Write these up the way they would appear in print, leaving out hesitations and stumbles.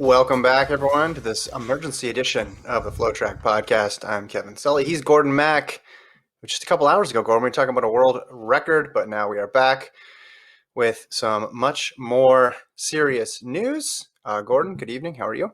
Welcome back, everyone, to this emergency edition of the Flow Track Podcast. I'm Kevin Sully. He's Gordon Mack. Just a couple hours ago, Gordon, we were talking about a world record, but now we are back with some much more serious news. Gordon, good evening. How are you?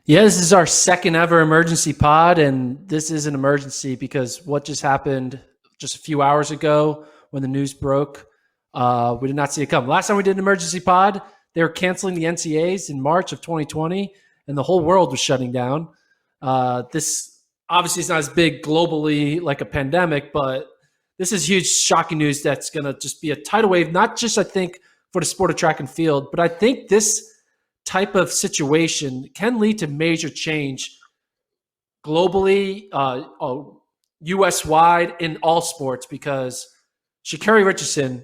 Yeah, this is our second ever emergency pod, and this is an emergency because what just happened just a few hours ago when the news broke, we did not see it come. Last time we did an emergency pod, they were canceling the NCAAs in March of 2020, and the whole world was shutting down. This obviously is not as big globally like a pandemic, but this is huge, shocking news that's going to just be a tidal wave, not just, I think, for the sport of track and field, but I think this type of situation can lead to major change globally, US-wide in all sports, because Sha'Carri Richardson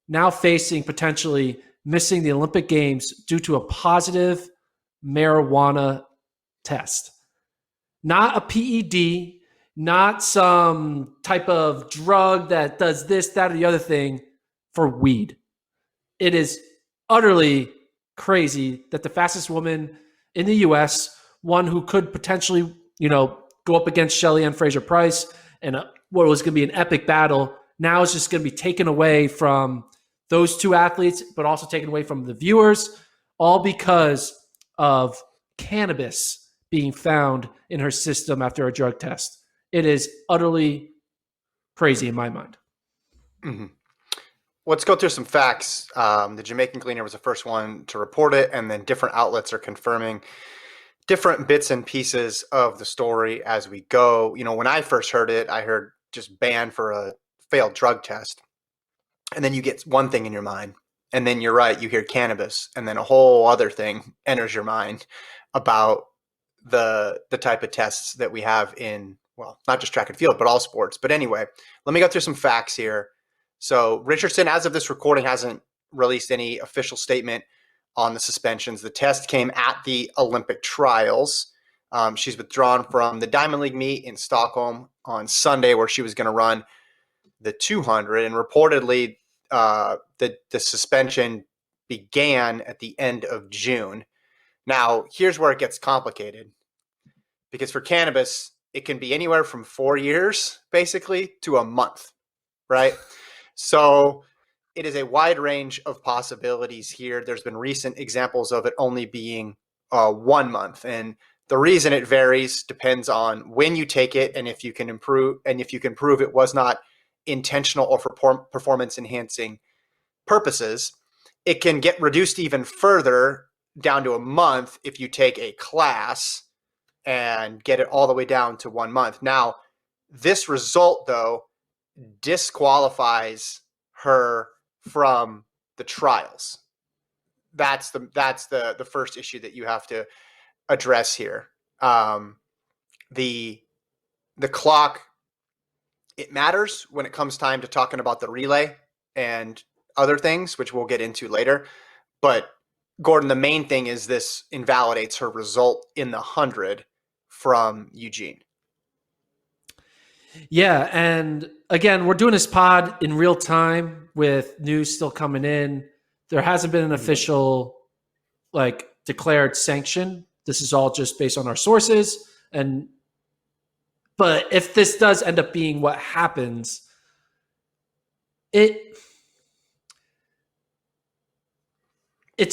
now facing potentially missing the Olympic Games due to a positive marijuana test. Not a PED, not some type of drug that does this, that, or the other thing, for weed. It is utterly crazy that the fastest woman in the U.S., one who could potentially, go up against Shelly-Ann Fraser-Price and what was going to be an epic battle, now is just going to be taken away from those two athletes, but also taken away from the viewers, all because of cannabis being found in her system after a drug test. It is utterly crazy in my mind. Mm-hmm. Let's go through some facts. The Jamaican Gleaner was the first one to report it, and then different outlets are confirming different bits and pieces of the story as we go. When I first heard it, I heard just banned for a failed drug test. And then you get one thing in your mind, and then you're right, you hear cannabis, and then a whole other thing enters your mind about the type of tests that we have in, well, not just track and field, but all sports. But anyway, let me go through some facts here. So Richardson, as of this recording, hasn't released any official statement on the suspensions. The test came at the Olympic trials. She's withdrawn from the Diamond League meet in Stockholm on Sunday, where she was going to run the 200, and reportedly the suspension began at the end of June. Now, here's where it gets complicated, because for cannabis, it can be anywhere from 4 years, basically, to a month, right? So it is a wide range of possibilities here. There's been recent examples of it only being 1 month, and the reason it varies depends on when you take it and if you can prove it was not intentional or for performance enhancing purposes. It can get reduced even further down to a month if you take a class and get it all the way down to 1 month. Now, this result, though, disqualifies her from the trials. That's the first issue that you have to address here. The clock, it matters when it comes time to talking about the relay and other things, which we'll get into later. But Gordon, the main thing is this invalidates her result in the 100 from Eugene. Yeah, and again, we're doing this pod in real time with news still coming in. There hasn't been an official, declared sanction. This is all just based on our sources. But if this does end up being what happens, it's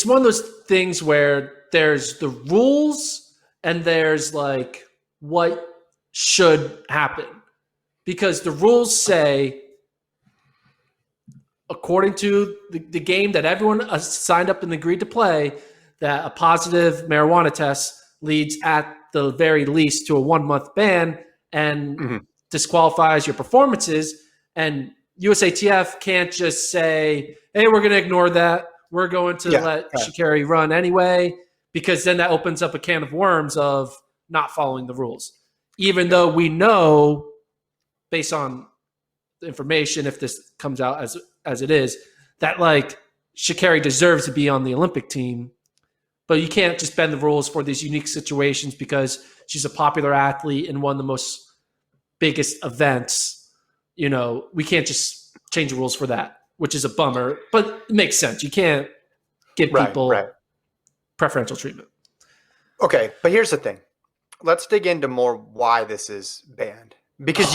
one of those things where there's the rules and there's what should happen. Because the rules say, according to the game that everyone signed up and agreed to play, that a positive marijuana test leads at the very least to a 1 month ban and disqualifies your performances. And USATF can't just say, hey, we're going to ignore that. We're going to let Sha'Carri run anyway, because then that opens up a can of worms of not following the rules. Even though we know, based on the information, if this comes out as it is, that Sha'Carri deserves to be on the Olympic team, but you can't just bend the rules for these unique situations because she's a popular athlete in one of the most biggest events. We can't just change the rules for that, which is a bummer, but it makes sense. You can't give people preferential treatment. Okay, but here's the thing. Let's dig into more why this is banned. Because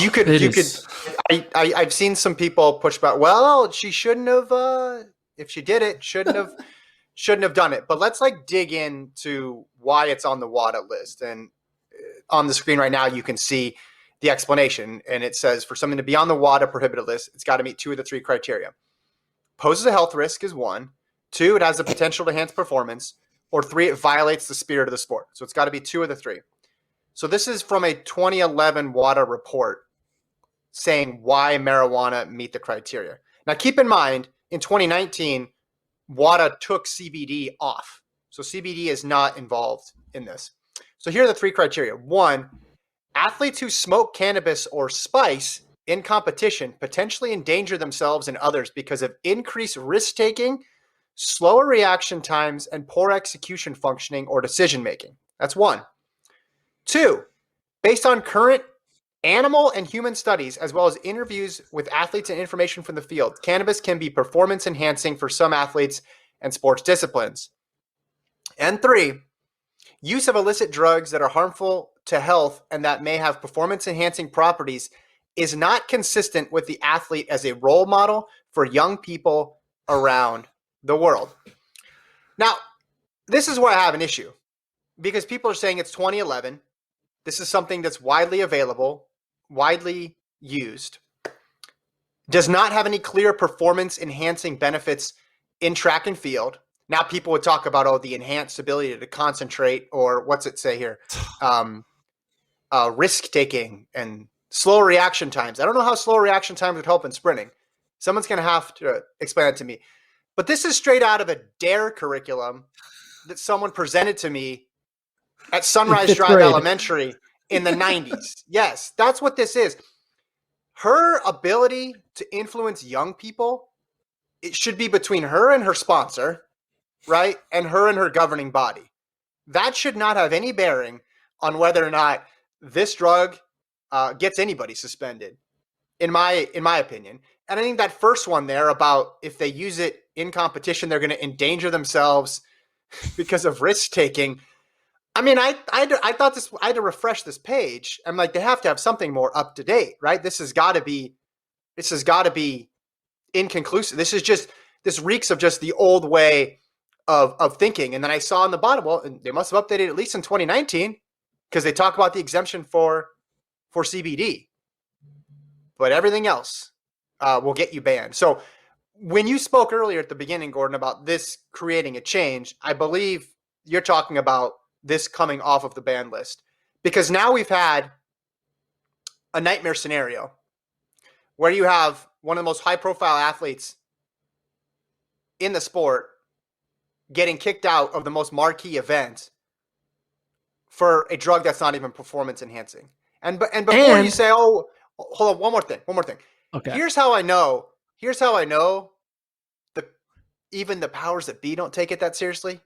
I've seen some people push back. Well, she shouldn't have. If she did it, shouldn't have done it. But let's like dig into why it's on the WADA list. And on the screen right now, you can see the explanation. And it says for something to be on the WADA prohibited list, it's got to meet 2 of the 3 criteria. Poses a health risk is 1. 2, it has the potential to enhance performance. Or 3, it violates the spirit of the sport. So it's got to be 2 of the 3. So this is from a 2011 WADA report saying why marijuana meet the criteria. Now, keep in mind, in 2019, WADA took CBD off. So CBD is not involved in this. So here are the 3 criteria. 1, athletes who smoke cannabis or spice in competition potentially endanger themselves and others because of increased risk-taking, slower reaction times, and poor execution functioning or decision-making. That's 1. 2, based on current animal and human studies, as well as interviews with athletes and information from the field, cannabis can be performance enhancing for some athletes and sports disciplines. And 3, use of illicit drugs that are harmful to health and that may have performance enhancing properties is not consistent with the athlete as a role model for young people around the world. Now, this is where I have an issue because people are saying it's 2011. This is something that's widely available, widely used, does not have any clear performance enhancing benefits in track and field. Now people would talk about, the enhanced ability to concentrate, or what's it say here? Risk taking and slow reaction times. I don't know how slow reaction times would help in sprinting. Someone's going to have to explain it to me. But this is straight out of a DARE curriculum that someone presented to me at Sunrise Drive grade. Elementary in the 90s. Yes, that's what this is. Her ability to influence young people, it should be between her and her sponsor, right? And her and her governing body. That should not have any bearing on whether or not this drug gets anybody suspended, in my opinion. And I think that first one there about if they use it in competition, they're going to endanger themselves because of risk taking. I mean, I thought this, I had to refresh this page. I'm like, they have to have something more up to date, right? This has got to be inconclusive. This reeks of just the old way of thinking. And then I saw on the bottom, well, they must have updated at least in 2019 because they talk about the exemption for CBD, but everything else will get you banned. So when you spoke earlier at the beginning, Gordon, about this creating a change, I believe you're talking about this coming off of the ban list, because now we've had a nightmare scenario where you have one of the most high profile athletes in the sport getting kicked out of the most marquee event for a drug that's not even performance enhancing. And before you say, oh, hold on, one more thing. Okay. Here's how I know even the powers that be don't take it that seriously.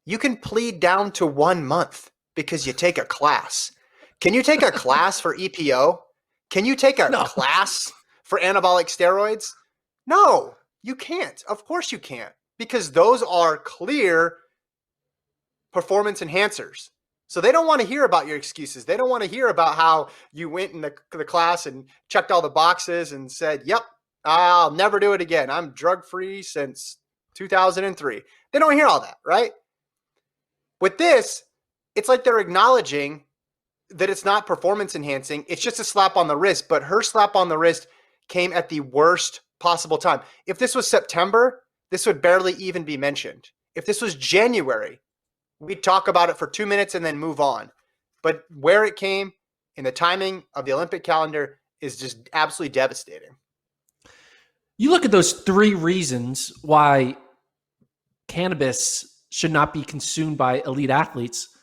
You can plead down to 1 month because you take a class. Can you take a class for EPO? Can you take a class for anabolic steroids? No, you can't. Of course you can't, because those are clear performance enhancers. So they don't want to hear about your excuses. They don't want to hear about how you went in the class and checked all the boxes and said, yep, I'll never do it again. I'm drug-free since 2003. They don't hear all that, right? With this, it's like they're acknowledging that it's not performance enhancing. It's just a slap on the wrist, but her slap on the wrist came at the worst possible time. If this was September, this would barely even be mentioned. If this was January, we'd talk about it for 2 minutes and then move on. But where it came in the timing of the Olympic calendar is just absolutely devastating. You look at those 3 reasons why cannabis should not be consumed by elite athletes.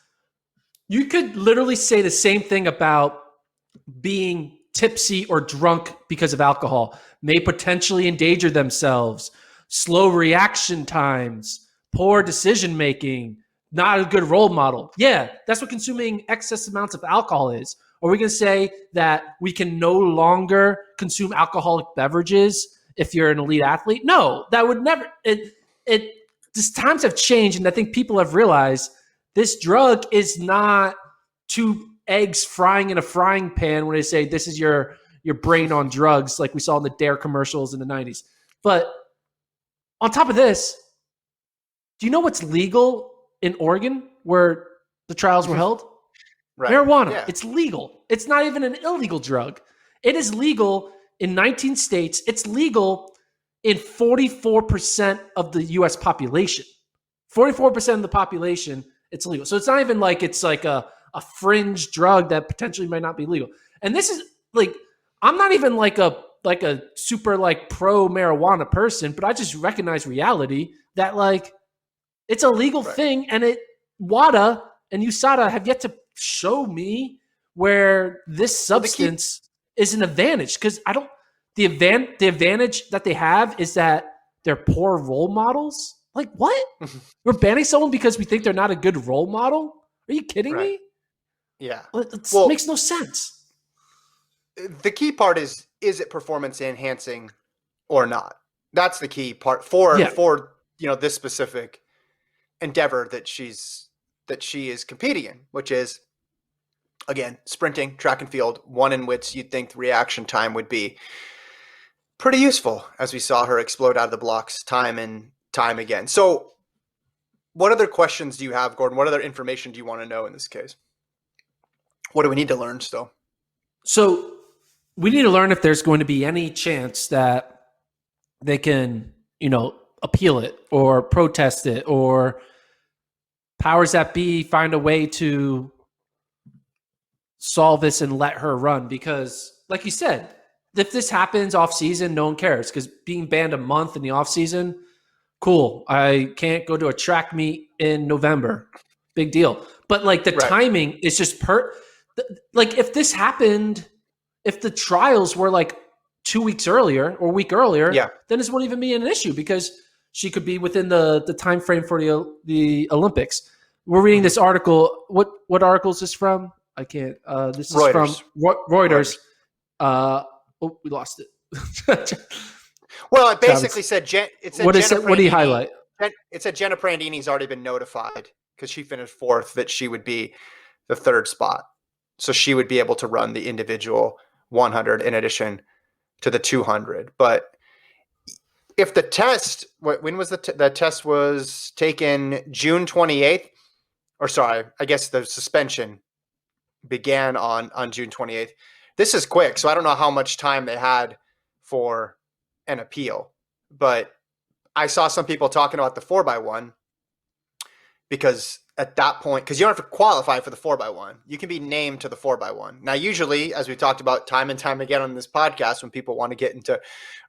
You could literally say the same thing about being tipsy or drunk because of alcohol, may potentially endanger themselves, slow reaction times, poor decision making, not a good role model. Yeah, that's what consuming excess amounts of alcohol is. Are we going to say that we can no longer consume alcoholic beverages if you're an elite athlete? No, that would never. These times have changed, and I think people have realized This drug is not 2 eggs frying in a frying pan when they say this is your brain on drugs, like we saw in the Dare commercials in the 90s. But on top of this, do you know what's legal in Oregon where the trials were held? Right. Marijuana. Yeah. It's legal. It's not even an illegal drug. It is legal in 19 states. It's legal in 44% of the U.S. population. 44% of the population, it's legal. So it's not even like it's like a fringe drug that potentially might not be legal. And this is like, I'm not even like a super like pro marijuana person, but I just recognize reality that like it's a legal thing, and WADA and USADA have yet to show me where this substance is an advantage, because the advantage that they have is that they're poor role models. Like, what? We're banning someone because we think they're not a good role model? Are you kidding me? Yeah. It makes no sense. The key part is it performance enhancing or not? That's the key part for this specific endeavor that she is competing in, which is, again, sprinting, track and field, one in which you'd think the reaction time would be pretty useful, as we saw her explode out of the blocks time and time again. So what other questions do you have, Gordon? What other information do you want to know in this case? What do we need to learn still? So we need to learn if there's going to be any chance that they can, appeal it or protest it, or powers that be find a way to solve this and let her run. Because like you said, if this happens off season, no one cares, because being banned a month in the off season, cool. I can't go to a track meet in November. Big deal. But like the timing is just like if this happened, if the trials were like 2 weeks earlier or a week earlier, then this wouldn't even be an issue, because she could be within the time frame for the Olympics. We're reading this article. What article is this from? I can't. This is Reuters. From Reuters. We lost it. Well, it basically said what is it? What do you highlight? It said Jenna Prandini's already been notified, because she finished fourth, that she would be the third spot. So she would be able to run the individual 100 in addition to the 200. But if the test, when was the test was taken? June 28th, or sorry, I guess the suspension began on June 28th. This is quick, so I don't know how much time they had for an appeal. But I saw some people talking about the 4x1, because at that point, because you don't have to qualify for the 4x1, you can be named to the 4x1. Now, usually, as we've talked about time and time again on this podcast, when people want to get into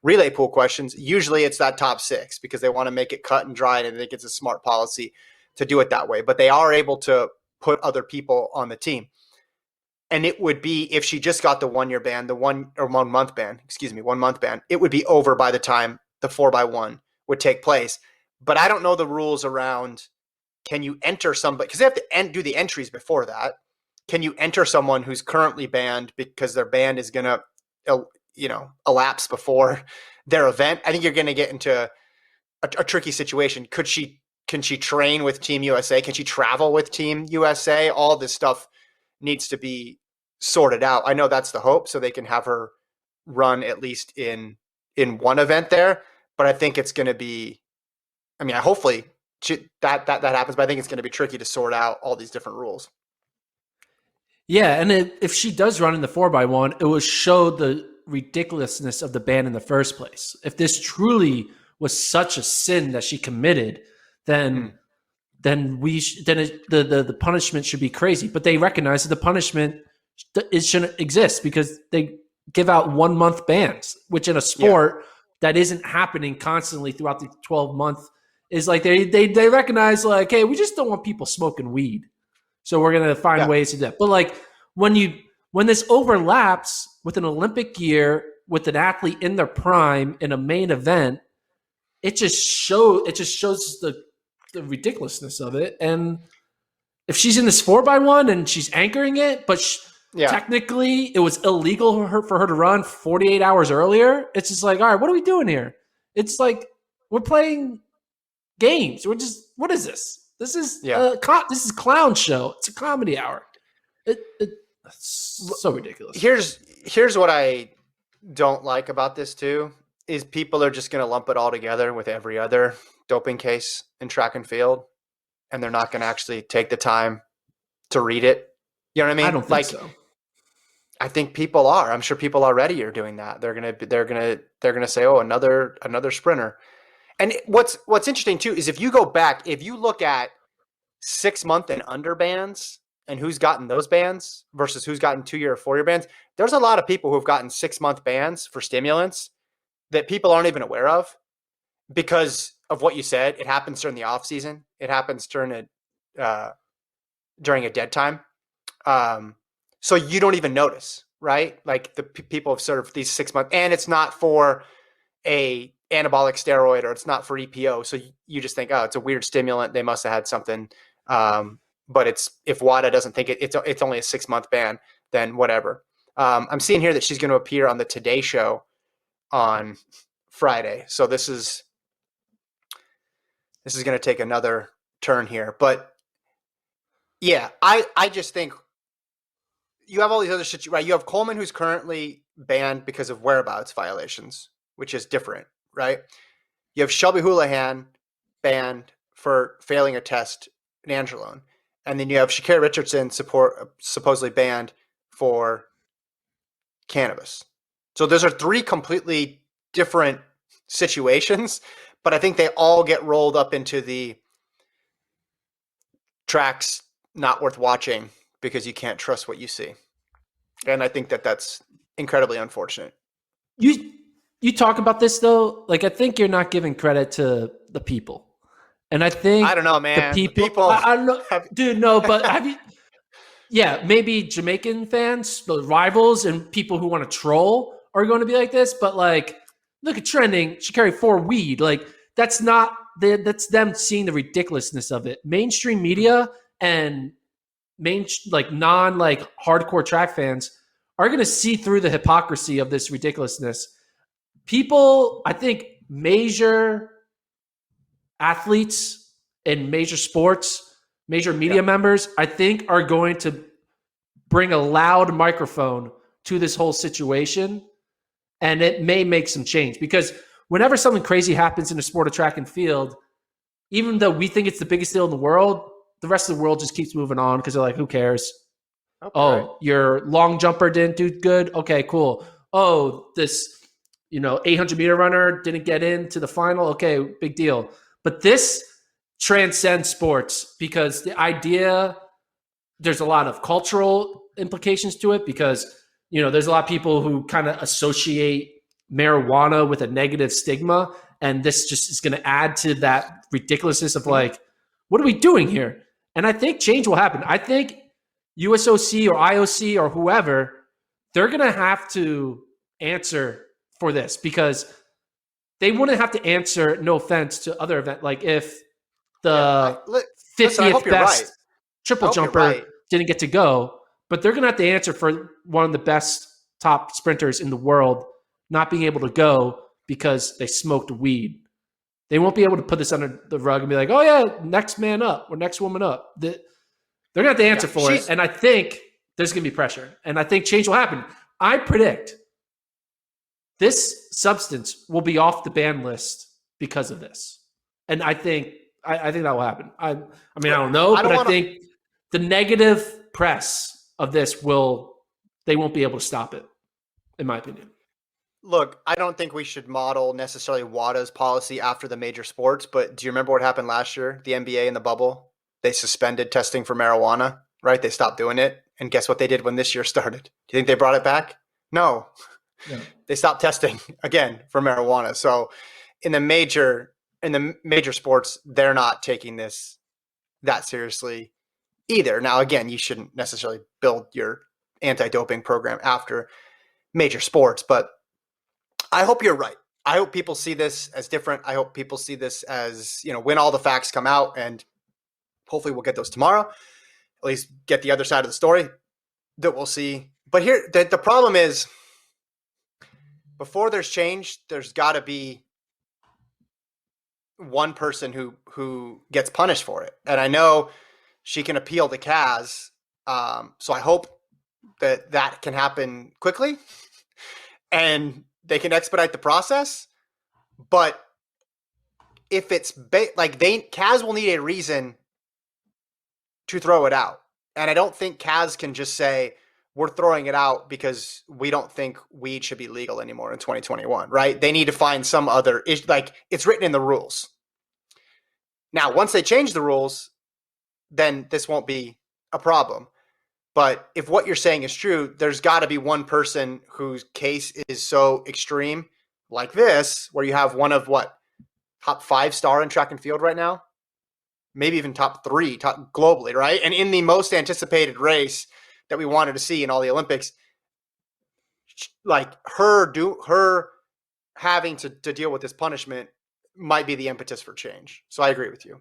relay pool questions, usually it's that top 6, because they want to make it cut and dry, and I think it's a smart policy to do it that way. But they are able to put other people on the team. And it would be, if she just got the 1 year ban, 1 month ban, it would be over by the time the 4x1 would take place. But I don't know the rules around, can you enter somebody, because they have to do the entries before that. Can you enter someone who's currently banned because their ban is going to, elapse before their event? I think you're going to get into a tricky situation. Can she train with Team USA? Can she travel with Team USA? All this stuff needs to be sorted out. I know that's the hope, so they can have her run at least in one event there. But I think it's going to be, hopefully that happens, but I think it's going to be tricky to sort out all these different rules. Yeah, and if she does run in the 4x1, it will show the ridiculousness of the ban in the first place. If this truly was such a sin that she committed, then the punishment should be crazy. But they recognize that the punishment shouldn't exist, because they give out 1 month bans, which in a sport that isn't happening constantly throughout the 12-month is like they recognize, like, hey, we just don't want people smoking weed, so we're gonna find ways to do that. But like when this overlaps with an Olympic year with an athlete in their prime in a main event, it just shows the ridiculousness of it. And if she's in this 4x1 and she's anchoring it, but technically it was illegal for her to run 48 hours earlier, it's just like, all right, what are we doing here? It's like we're playing games. What is this? This is Yeah. this is clown show. It's a comedy hour. It's so ridiculous. Here's what I don't like about this too is people are just going to lump it all together with every other doping case in track and field, and they're not going to actually take the time to read it. You know what I mean? I don't think so. I think people are. I'm sure people already are doing that. They're gonna say, "Oh, another sprinter." And what's interesting too is if you go back, if you look at 6-month and under bans and who's gotten those bans versus who's gotten 2-year or 4-year bans, there's a lot of people who've gotten 6-month bans for stimulants that people aren't even aware of because of what you said. It happens during the off season. It happens during a dead time. So you don't even notice, right? Like the people have served these 6 months, and it's not for a anabolic steroid or it's not for EPO. So you just think, oh, it's a weird stimulant. They must have had something. But if WADA doesn't think it's only a 6-month ban, then whatever. I'm seeing here that she's going to appear on the Today Show on Friday. So this is going to take another turn here. But yeah, I just think you have all these other situations, right? You have Coleman, who's currently banned because of whereabouts violations, which is different, right? You have Shelby Houlihan banned for failing a test in Angelone. And then you have Sha'Carri Richardson supposedly banned for cannabis. So those are 3 completely different situations, but I think they all get rolled up into the tracks not worth watching because you can't trust what you see. And I think that's incredibly unfortunate. You talk about this though, like I think you're not giving credit to the people. And I think I don't know, man. The people I don't know, dude. No, but have you? Yeah, maybe Jamaican fans, the rivals, and people who want to troll are going to be like this. But like, look at trending. Sha'Carri for weed. Like that's not. That's them seeing the ridiculousness of it. Mainstream media and non hardcore track fans are going to see through the hypocrisy of this ridiculousness. People, I think, major athletes in major sports, major media members, I think are going to bring a loud microphone to this whole situation, and it may make some change because whenever something crazy happens in the sport of track and field, even though we think it's the biggest deal in the world, the rest of the world just keeps moving on because they're like, who cares? Okay. Oh, your long jumper didn't do good? Okay, cool. Oh, this 800-meter runner didn't get into the final? Okay, big deal. But this transcends sports because the idea, there's a lot of cultural implications to it because, there's a lot of people who kind of associate marijuana with a negative stigma. And this just is going to add to that ridiculousness of like, what are we doing here? And I think change will happen. I think USOC or IOC or whoever, they're going to have to answer for this because they wouldn't have to answer, no offense to other events. Like if the 50th best triple jumper didn't get to go, but they're going to have to answer for one of the best top sprinters in the world not being able to go because they smoked weed. They won't be able to put this under the rug and be like, oh yeah, next man up or next woman up. They're going to have to answer for it. And I think there's going to be pressure. And I think change will happen. I predict this substance will be off the ban list because of this. And I think that will happen. I don't know, but I think the negative press of this they won't be able to stop it, in my opinion. Look, I don't think we should model necessarily WADA's policy after the major sports, but do you remember what happened last year? The NBA in the bubble, they suspended testing for marijuana, right? They stopped doing it. And guess what they did when this year started? Do you think they brought it back? No. They stopped testing again for marijuana. So in the major sports, they're not taking this that seriously either. Now, again, you shouldn't necessarily build your anti-doping program after major sports, but I hope you're right. I hope people see this as different. I hope people see this as, when all the facts come out, and hopefully we'll get those tomorrow, at least get the other side of the story that we'll see. But here, the problem is, before there's change, there's got to be one person who gets punished for it. And I know she can appeal to Kaz. So I hope that can happen quickly and they can expedite the process. But if it's Kaz will need a reason to throw it out. And I don't think Kaz can just say, we're throwing it out because we don't think weed should be legal anymore in 2021, right? They need to find some other issue. Like, it's written in the rules. Now, once they change the rules, then this won't be a problem. But if what you're saying is true, there's got to be one person whose case is so extreme like this, where you have one of top 5-star in track and field right now, maybe even top 3 globally, right? And in the most anticipated race that we wanted to see in all the Olympics, like her having to deal with this punishment might be the impetus for change. So I agree with you.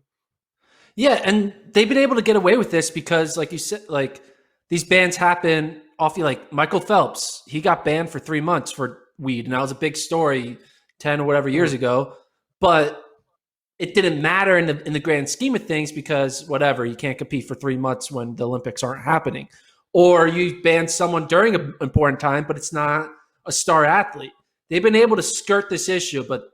Yeah, and they've been able to get away with this because, like you said, like these bans happen often. Like Michael Phelps, he got banned for 3 months for weed, and that was a big story 10 or whatever years ago. But it didn't matter in the grand scheme of things because whatever, you can't compete for 3 months when the Olympics aren't happening. Or you ban someone during an important time, but it's not a star athlete. They've been able to skirt this issue, but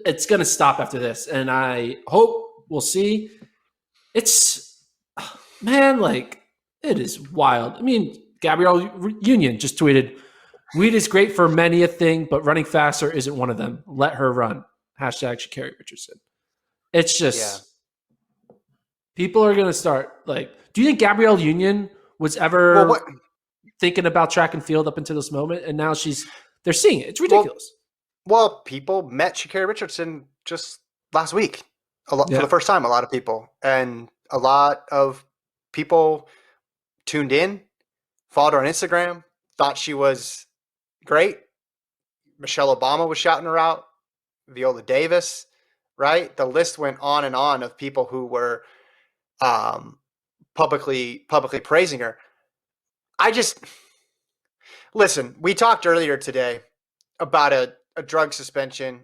it's going to stop after this. And I hope we'll see. It's, man, like, it is wild. I mean, Gabrielle Union just tweeted, weed is great for many a thing, but running faster isn't one of them. Let her run. Hashtag Sha'Carri Richardson. It's just, people are going to start, like, do you think Gabrielle Union was ever thinking about track and field up until this moment? And now they're seeing it. It's ridiculous. Well, people met Sha'Carri Richardson just last week for the first time, a lot of people. And a lot of people tuned in, followed her on Instagram, thought she was great. Michelle Obama was shouting her out. Viola Davis, right? The list went on and on of people who were publicly praising her. Listen, we talked earlier today about a drug suspension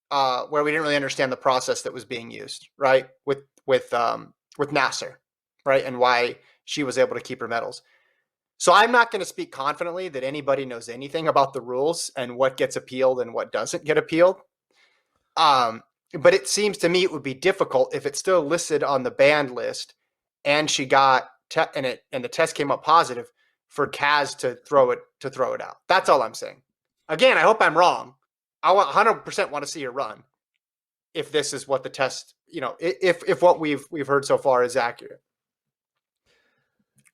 where we didn't really understand the process that was being used, right? With Nasser, right? And why she was able to keep her medals. So I'm not going to speak confidently that anybody knows anything about the rules and what gets appealed and what doesn't get appealed. But it seems to me it would be difficult if it's still listed on the banned list and she got and the test came up positive for Kaz to throw it out. That's all I'm saying. Again, I hope I'm wrong. I 100% want to see her run if this is what the test, if what we've heard so far is accurate.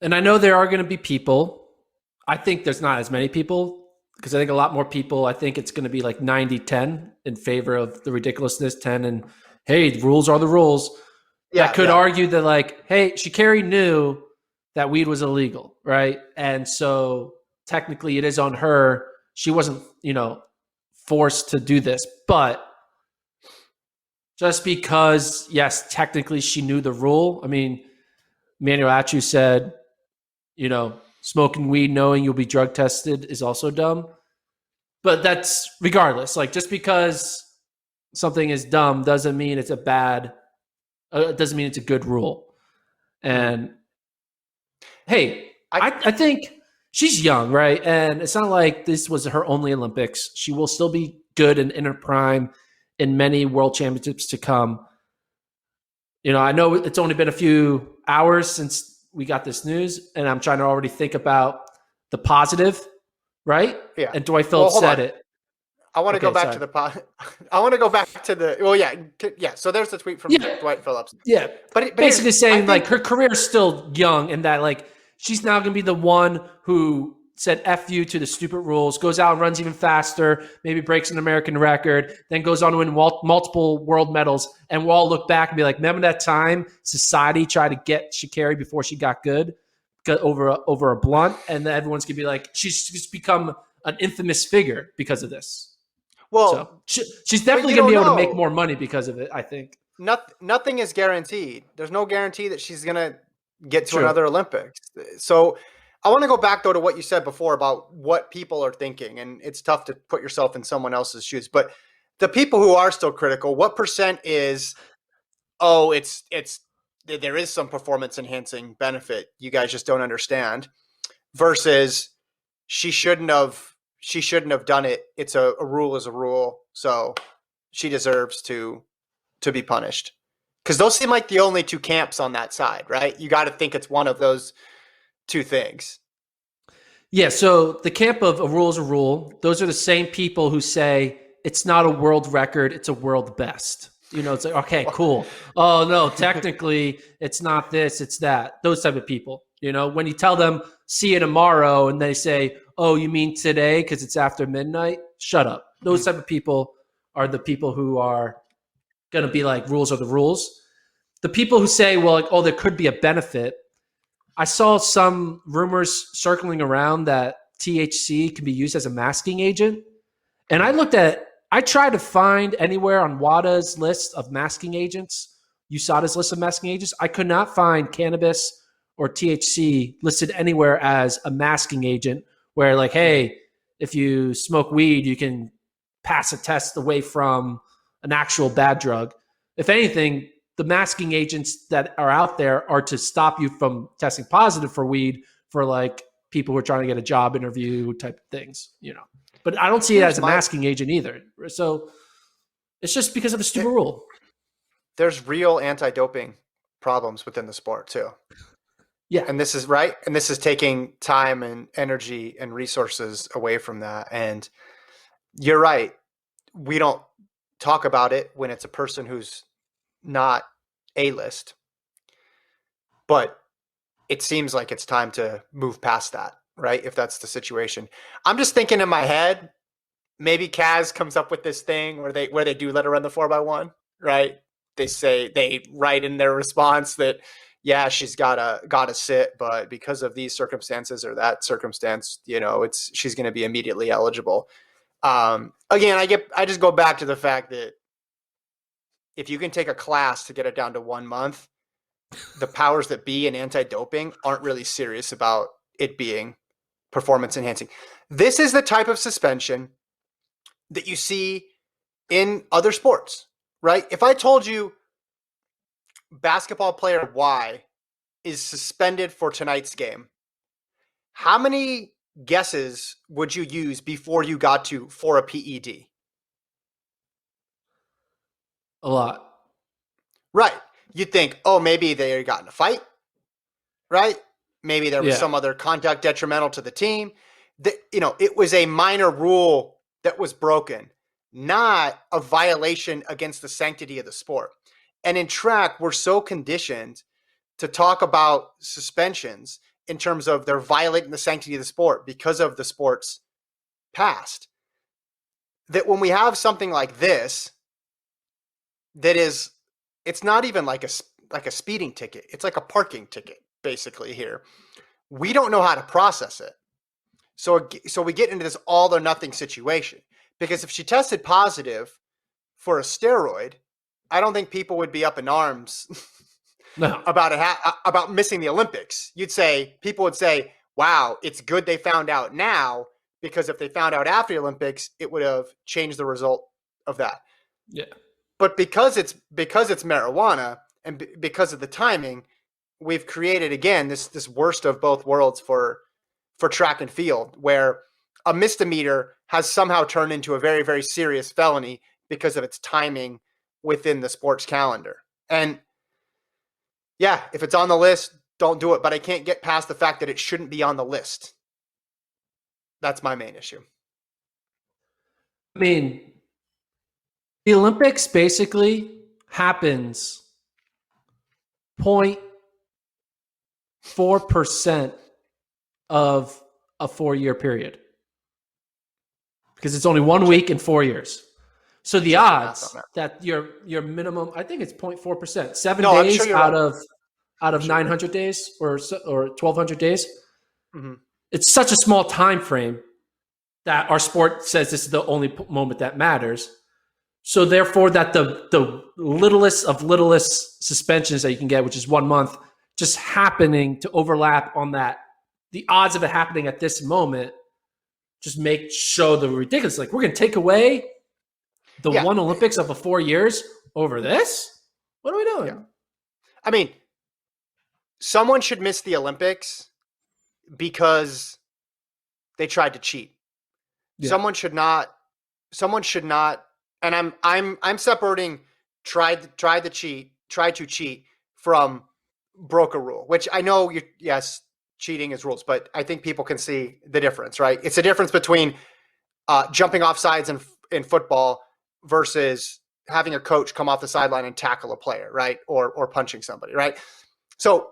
And I know there are going to be people. I think there's not as many people because I think a lot more people, I think it's going to be like 90-10 in favor of the ridiculousness, 10 and, hey, the rules are the rules. That could argue that, like, hey, Sha'Carri knew that weed was illegal, right? And so technically it is on her. She wasn't, forced to do this. But just because, yes, technically she knew the rule. I mean, Manuel Achu said, smoking weed knowing you'll be drug tested is also dumb. But that's regardless. Like, just because something is dumb doesn't mean it's doesn't mean it's a good rule. And hey, I think she's young, right? And it's not like this was her only Olympics. She will still be good and in her prime in many world championships to come. I know it's only been a few hours since we got this news, and I'm trying to already think about the positive, right? Yeah. And Dwight Phillips said it. I want to go back to the I want to go back to the So there's the tweet from Dwight Phillips. Yeah, but basically saying like her career is still young, and that like she's now going to be the one who said F you to the stupid rules, goes out and runs even faster, maybe breaks an American record, then goes on to win multiple world medals, and we'll all look back and be like, remember that time society tried to get Sha'Carri before she got good over a blunt, and then everyone's going to be like, she's just become an infamous figure because of this. Well, so she's definitely going to be able to make more money because of it, I think. Nothing is guaranteed. There's no guarantee that she's going to get to another Olympics. So I want to go back, though, to what you said before about what people are thinking. And it's tough to put yourself in someone else's shoes. But the people who are still critical, what percent is, oh, there is some performance enhancing benefit you guys just don't understand, versus she shouldn't have done it. It's a rule is a rule, so she deserves to be punished. Because those seem like the only two camps on that side, right? You got to think it's one of those two things. Yeah, so the camp of a rule is a rule. Those are the same people who say it's not a world record, it's a world best. You know, it's like, okay, cool. Oh, no, technically it's not this, it's that. Those type of people. You know, when you tell them, see you tomorrow, and they say, oh, you mean today because it's after midnight? Shut up. Those type of people are the people who are going to be like, rules are the rules. The people who say, well, like, oh, there could be a benefit. I saw some rumors circling around that THC can be used as a masking agent. And I tried to find anywhere on WADA's list of masking agents, USADA's list of masking agents. I could not find cannabis or THC listed anywhere as a masking agent where, like, hey, if you smoke weed, you can pass a test away from an actual bad drug. If anything, the masking agents that are out there are to stop you from testing positive for weed for like people who are trying to get a job interview type of things, you know. But I don't see it as a masking agent either. So it's just because of a stupid rule. There's real anti-doping problems within the sport too. Yeah. And this is right. And this is taking time and energy and resources away from that. And you're right. We don't talk about it when it's a person who's not A-list, but it seems like it's time to move past that, right? If that's the situation. I'm just thinking in my head, maybe Kaz comes up with this thing where they do let her run the 4x1, right? They write in their response that, yeah, she's gotta sit, but because of these circumstances or that circumstance, you know, she's going to be immediately eligible. Again, I just go back to the fact that if you can take a class to get it down to 1 month, the powers that be in anti-doping aren't really serious about it being performance enhancing. This is the type of suspension that you see in other sports, right? If I told you basketball player Y is suspended for tonight's game, how many guesses would you use before you got to for a PED? A lot. Right. You'd think, oh, maybe they got in a fight, right? Maybe there was some other conduct detrimental to the team. It was a minor rule that was broken, not a violation against the sanctity of the sport. And in track, we're so conditioned to talk about suspensions in terms of they're violating the sanctity of the sport because of the sport's past, that when we have something like this, it's not even like a speeding ticket. It's like a parking ticket, basically here. We don't know how to process it. So we get into this all or nothing situation, because if she tested positive for a steroid, I don't think people would be up in arms about missing the Olympics. People would say, wow, it's good they found out now, because if they found out after the Olympics, it would have changed the result of that. Yeah. But because it's marijuana and because of the timing, we've created again this worst of both worlds for track and field, where a misdemeanor has somehow turned into a very, very serious felony because of its timing within the sports calendar. And yeah, if it's on the list, don't do it. But I can't get past the fact that it shouldn't be on the list. That's my main issue. I mean, the Olympics basically happens 0.4% of a 4-year period, because it's only 1 week in 4 years. So the odds that your minimum, I think it's 0.4%, 7 days out of 900 days or 1,200 days. Mm-hmm. It's such a small time frame that our sport says this is the only moment that matters. So therefore, that the littlest of littlest suspensions that you can get, which is 1 month, just happening to overlap on that, the odds of it happening at this moment just show the ridiculous. Like, we're going to take away the Yeah. one Olympics of the 4 years over this? What are we doing? Yeah. I mean, someone should miss the Olympics because they tried to cheat. Yeah. Someone should not, and I'm separating tried to cheat from broke a rule, which I know yes, cheating is rules, but I think people can see the difference, right? It's a difference between jumping off sides in football versus having a coach come off the sideline and tackle a player, right? Or punching somebody, right? So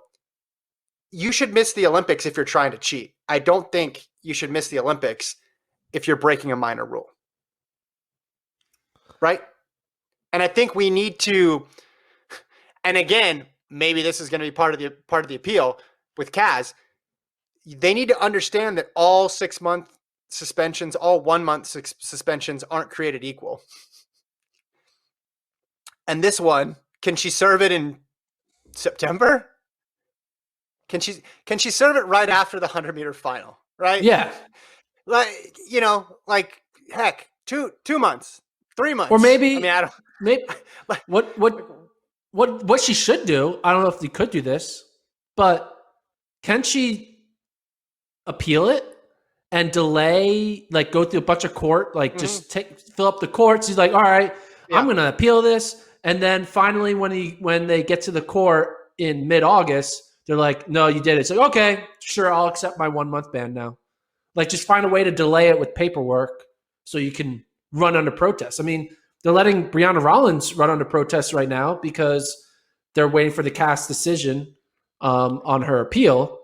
you should miss the Olympics if you're trying to cheat. I don't think you should miss the Olympics if you're breaking a minor rule, right? And I think we need to, and again, maybe this is going to be part of the appeal with Kaz. They need to understand that all 6-month suspensions, all 1 month suspensions aren't created equal. And this one, can she serve it in September? Can she serve it right after the 100-meter final? Right? Yeah. Like heck, 2 months, 3 months, Or maybe, I mean, I don't. Maybe what she should do. I don't know if they could do this, but can she appeal it and delay, like go through a bunch of court, like just fill up the courts? He's like, all right, yeah, I'm going to appeal this. And then finally, when they get to the court in mid-August, they're like, no, you did it. It's like, okay, sure, I'll accept my 1 month ban now. Like, just find a way to delay it with paperwork so you can run under protest. I mean, they're letting Breonna Rollins run under protest right now because they're waiting for the CAS decision on her appeal.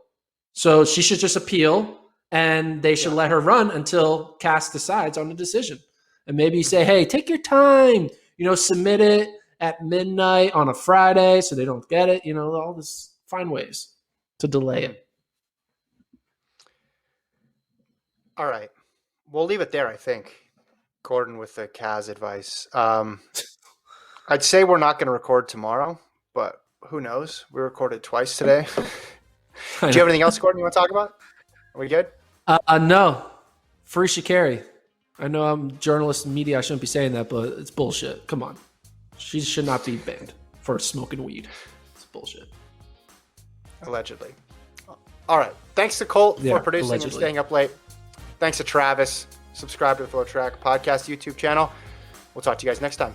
So she should just appeal, and they should let her run until CAS decides on the decision. And maybe say, hey, take your time, submit it at midnight on a Friday so they don't get it, all this, find ways to delay it. All right. We'll leave it there, I think, Gordon, with the Kaz advice. I'd say we're not going to record tomorrow, but who knows? We recorded twice today. Do you have anything else, Gordon, you want to talk about? Are we good? No. Free Sha'Carri. I know I'm a journalist and media. I shouldn't be saying that, but it's bullshit. Come on. She should not be banned for smoking weed. It's bullshit. Allegedly. All right. Thanks to Colt for producing allegedly. And staying up late. Thanks to Travis. Subscribe to the Flow Track Podcast YouTube channel. We'll talk to you guys next time.